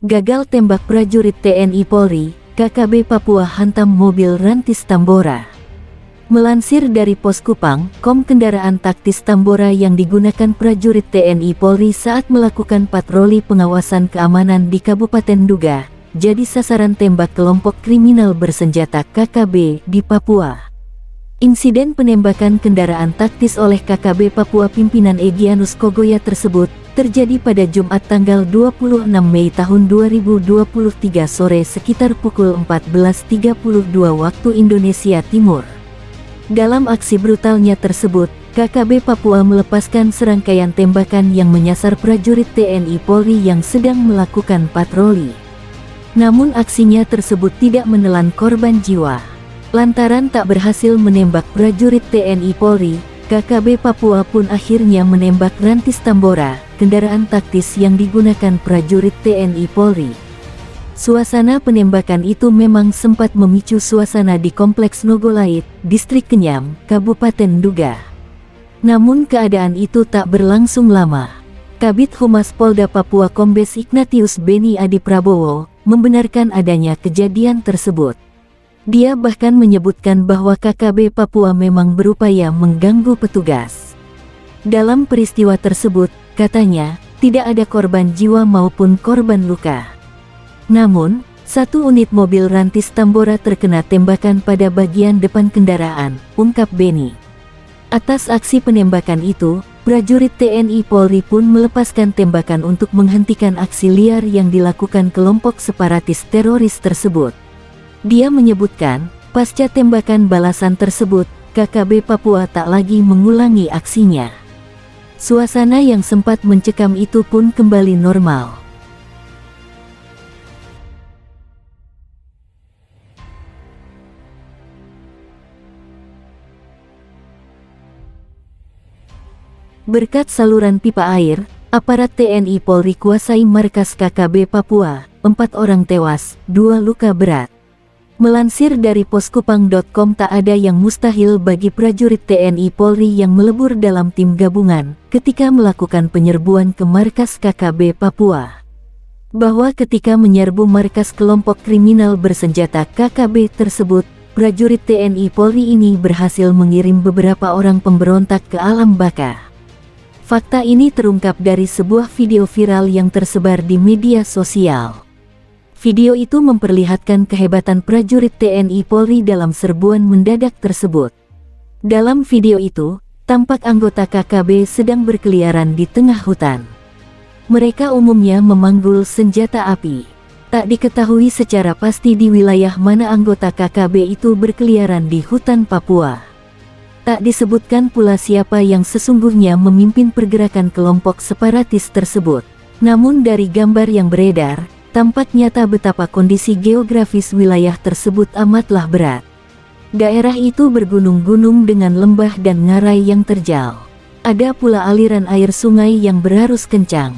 Gagal tembak prajurit TNI Polri, KKB Papua hantam mobil Rantis Tambora. Melansir dari Pos Kupang, kendaraan taktis Tambora yang digunakan prajurit TNI Polri saat melakukan patroli pengawasan keamanan di Kabupaten Duga, jadi sasaran tembak kelompok kriminal bersenjata KKB di Papua. Insiden penembakan kendaraan taktis oleh KKB Papua pimpinan Egyanus Kogoya tersebut terjadi pada Jumat tanggal 26 Mei tahun 2023 sore sekitar pukul 14.32 waktu Indonesia Timur. Dalam aksi brutalnya tersebut, KKB Papua melepaskan serangkaian tembakan yang menyasar prajurit TNI Polri yang sedang melakukan patroli. Namun aksinya tersebut tidak menelan korban jiwa. Lantaran tak berhasil menembak prajurit TNI Polri, KKB Papua pun akhirnya menembak Rantis Tambora, kendaraan taktis yang digunakan prajurit TNI Polri. Suasana penembakan itu memang sempat memicu suasana di Kompleks Nogolait, Distrik Kenyam, Kabupaten Duga. Namun keadaan itu tak berlangsung lama. Kabid Humas Polda Papua Kombes Ignatius Beni Adi Prabowo membenarkan adanya kejadian tersebut. Dia bahkan menyebutkan bahwa KKB Papua memang berupaya mengganggu petugas. Dalam peristiwa tersebut, katanya, tidak ada korban jiwa maupun korban luka. Namun, satu unit mobil Rantis Tambora terkena tembakan pada bagian depan kendaraan, ungkap Beni. Atas aksi penembakan itu, prajurit TNI Polri pun melepaskan tembakan untuk menghentikan aksi liar yang dilakukan kelompok separatis teroris tersebut. Dia menyebutkan, pasca tembakan balasan tersebut, KKB Papua tak lagi mengulangi aksinya. Suasana yang sempat mencekam itu pun kembali normal. Berkat saluran pipa air, aparat TNI Polri kuasai markas KKB Papua, 4 orang tewas, 2 luka berat. Melansir dari poskupang.com, tak ada yang mustahil bagi prajurit TNI Polri yang melebur dalam tim gabungan ketika melakukan penyerbuan ke markas KKB Papua. Bahwa ketika menyerbu markas kelompok kriminal bersenjata KKB tersebut, prajurit TNI Polri ini berhasil mengirim beberapa orang pemberontak ke alam baka. Fakta ini terungkap dari sebuah video viral yang tersebar di media sosial. Video itu memperlihatkan kehebatan prajurit TNI Polri dalam serbuan mendadak tersebut. Dalam video itu, tampak anggota KKB sedang berkeliaran di tengah hutan. Mereka umumnya memanggul senjata api. Tak diketahui secara pasti di wilayah mana anggota KKB itu berkeliaran di hutan Papua. Tak disebutkan pula siapa yang sesungguhnya memimpin pergerakan kelompok separatis tersebut. Namun dari gambar yang beredar, tampak nyata betapa kondisi geografis wilayah tersebut amatlah berat. Daerah itu bergunung-gunung dengan lembah dan ngarai yang terjal. Ada pula aliran air sungai yang berarus kencang.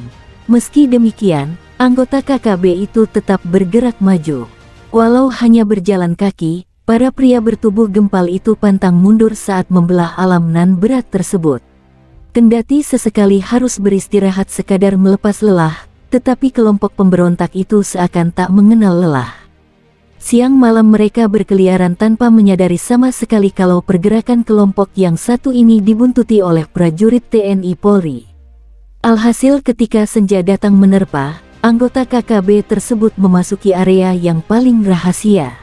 Meski demikian, anggota KKB itu tetap bergerak maju. Walau hanya berjalan kaki, para pria bertubuh gempal itu pantang mundur saat membelah alam nan berat tersebut. Kendati sesekali harus beristirahat sekadar melepas lelah, tetapi kelompok pemberontak itu seakan tak mengenal lelah. Siang malam mereka berkeliaran tanpa menyadari sama sekali kalau pergerakan kelompok yang satu ini dibuntuti oleh prajurit TNI Polri. Alhasil ketika senja datang menerpa, anggota KKB tersebut memasuki area yang paling rahasia.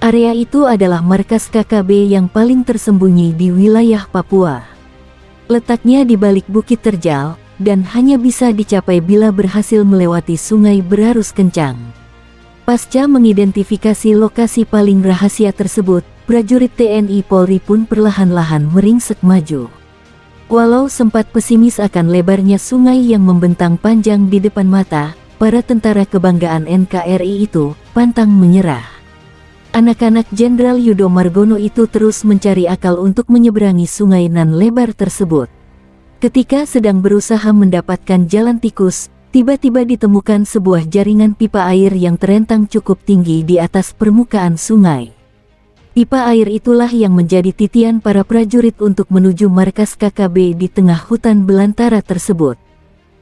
Area itu adalah markas KKB yang paling tersembunyi di wilayah Papua. Letaknya di balik bukit terjal, dan hanya bisa dicapai bila berhasil melewati sungai berarus kencang. Pasca mengidentifikasi lokasi paling rahasia tersebut, prajurit TNI Polri pun perlahan-lahan meringsek maju. Walau sempat pesimis akan lebarnya sungai yang membentang panjang di depan mata, para tentara kebanggaan NKRI itu pantang menyerah. Anak-anak Jenderal Yudo Margono itu terus mencari akal untuk menyeberangi sungai nan lebar tersebut. Ketika sedang berusaha mendapatkan jalan tikus, tiba-tiba ditemukan sebuah jaringan pipa air yang terentang cukup tinggi di atas permukaan sungai. Pipa air itulah yang menjadi titian para prajurit untuk menuju markas KKB di tengah hutan belantara tersebut.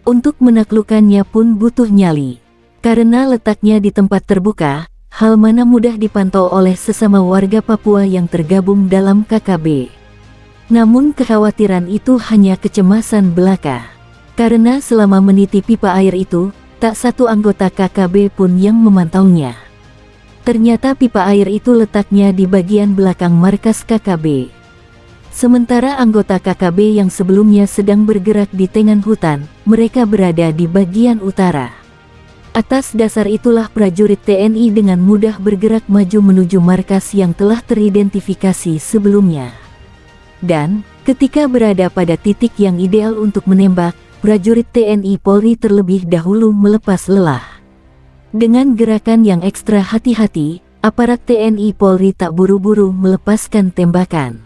Untuk menaklukkannya pun butuh nyali. Karena letaknya di tempat terbuka, hal mana mudah dipantau oleh sesama warga Papua yang tergabung dalam KKB. Namun kekhawatiran itu hanya kecemasan belaka. Karena selama meniti pipa air itu, tak satu anggota KKB pun yang memantaunya. Ternyata pipa air itu letaknya di bagian belakang markas KKB. Sementara anggota KKB yang sebelumnya sedang bergerak di tengah hutan, mereka berada di bagian utara. Atas dasar itulah prajurit TNI dengan mudah bergerak maju menuju markas yang telah teridentifikasi sebelumnya. Dan, ketika berada pada titik yang ideal untuk menembak, prajurit TNI Polri terlebih dahulu melepas lelah. Dengan gerakan yang ekstra hati-hati, aparat TNI Polri tak buru-buru melepaskan tembakan.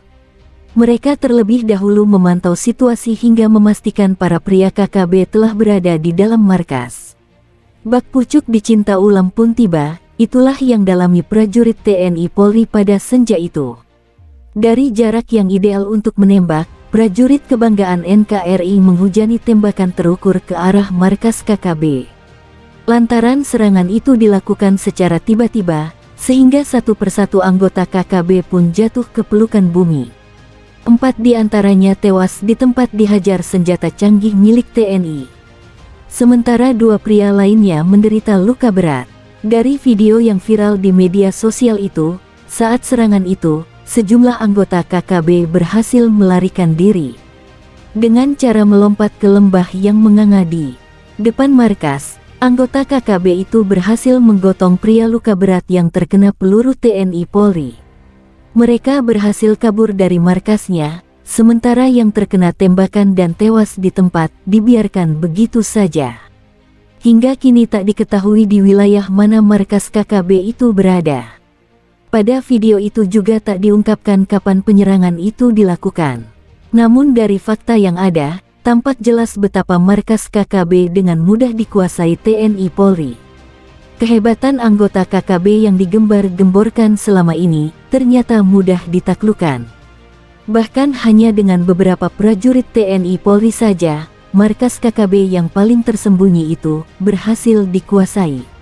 Mereka terlebih dahulu memantau situasi hingga memastikan para pria KKB telah berada di dalam markas. Bak pucuk dicinta ulam pun tiba, itulah yang dalami prajurit TNI Polri pada senja itu. Dari jarak yang ideal untuk menembak, prajurit kebanggaan NKRI menghujani tembakan terukur ke arah markas KKB. Lantaran serangan itu dilakukan secara tiba-tiba, sehingga satu persatu anggota KKB pun jatuh ke pelukan bumi. 4 di antaranya tewas di tempat dihajar senjata canggih milik TNI. Sementara 2 pria lainnya menderita luka berat. Dari video yang viral di media sosial itu, saat serangan itu, sejumlah anggota KKB berhasil melarikan diri. Dengan cara melompat ke lembah yang menganga di depan markas, anggota KKB itu berhasil menggotong pria luka berat yang terkena peluru TNI Polri. Mereka berhasil kabur dari markasnya, sementara yang terkena tembakan dan tewas di tempat dibiarkan begitu saja. Hingga kini tak diketahui di wilayah mana markas KKB itu berada. Pada video itu juga tak diungkapkan kapan penyerangan itu dilakukan. Namun dari fakta yang ada, tampak jelas betapa markas KKB dengan mudah dikuasai TNI Polri. Kehebatan anggota KKB yang digembar-gemborkan selama ini, ternyata mudah ditaklukkan. Bahkan hanya dengan beberapa prajurit TNI Polri saja, markas KKB yang paling tersembunyi itu berhasil dikuasai.